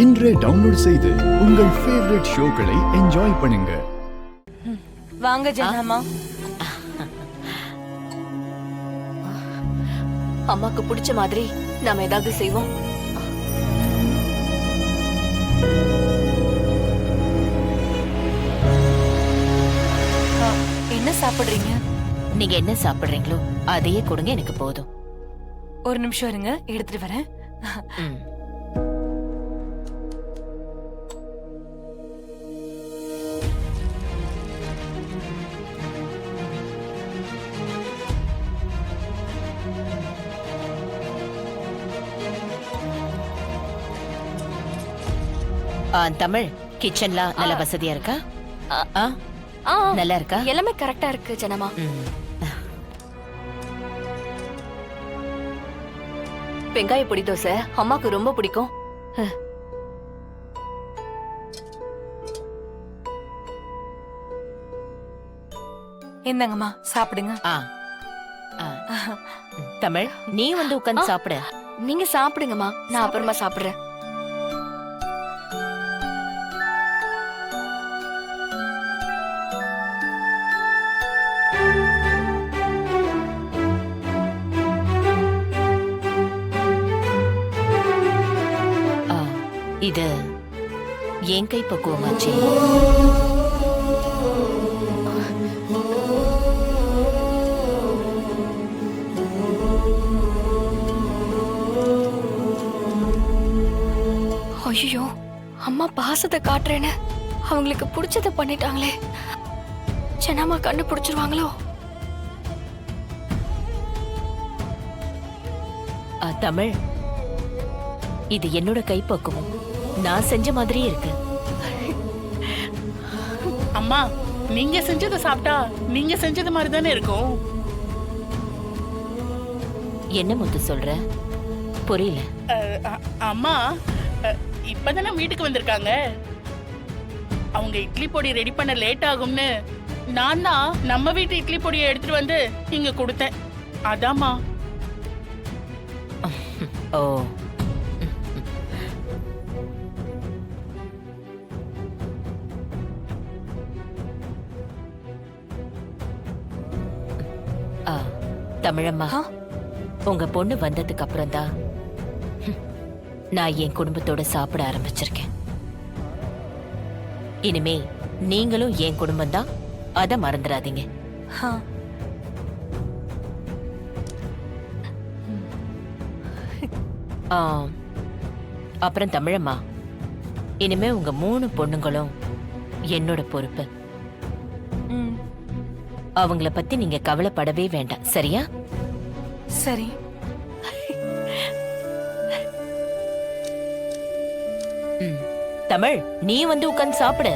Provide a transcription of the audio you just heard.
இன்றே டவுன்லோட் செய்து உங்கள் ஃபேவரட் ஷோக்களை என்ஜாய் பண்ணுங்க. வாங்க ஜனமா. அம்மாக்கு பிடிச்ச மாதிரி நாம ஏதாவது செய்வோம். என்ன சாப்பிடுறீங்க? நீங்க என்ன சாப்பிடுறீங்களோ அதையே கொடுங்க, எனக்கு போதும். ஒரு நிமிஷம் இருங்க, எடுத்துட்டு வரேன். தமிழ், கிச்சன்ல நல்ல வசதியா இருக்கா? நல்லா இருக்கா? எல்லாமே கரெக்டா இருக்கு ஜனமா. வெங்காய பொடி தோசை அம்மாக்கு ரொம்ப பிடிக்கும். என்னங்கம்மா சாப்பிடுங்க. தமிழ், நீ வந்து உட்கார்ந்து சாப்பிடு. நீங்க சாப்பிடுங்கம்மா, நான் அப்புறமா சாப்பிடுறேன். இது என் கை பக்குவமாச்சு. ஐயோ, அம்மா பாசத்தை காட்டுறேன்னு அவங்களுக்கு பிடிச்சத பண்ணிட்டாங்களே. ஜனமா கண்டுபிடிச்சிருவாங்களோ? தமிழ், இது என்னோட கைப்பக்குவம். நான் செஞ்ச மாதிரியே இருக்கு. அம்மா, நீங்க செஞ்சதை சாப்பிட்டா நீங்க செஞ்சது மாதிரி தானே இருக்கும். என்ன முத்து சொல்ற? புரியல. அம்மா, இப்பதானே வீட்டுக்கு வந்திருக்காங்க. அவங்க இட்லி பொடி ரெடி பண்ண லேட் ஆகும்னு நான் தான் நம்ம வீட்டு இட்லி பொடியை எடுத்துட்டு வந்து இங்க கொடுத்தேன். அதாம்மா. ஓ, தமிழம்மா, உங்க பொண்ணு வந்ததுக்கு அப்புறம் தான் நான் என் குடும்பத்தோட சாப்பிட ஆரம்பிச்சிருக்கேன். இனிமே நீங்களும் என் குடும்பம் தான், அத மறந்துடாதீங்க. அப்புறம் தமிழம்மா, இனிமே உங்க 3 பொண்ணுங்களும் என்னோட பொறுப்பு. அவங்கள பத்தி நீங்க கவலைப்படவே வேண்டாம், சரியா? சரி. தமிழ், நீ வந்து உட்கார்ந்து சாப்பிடு.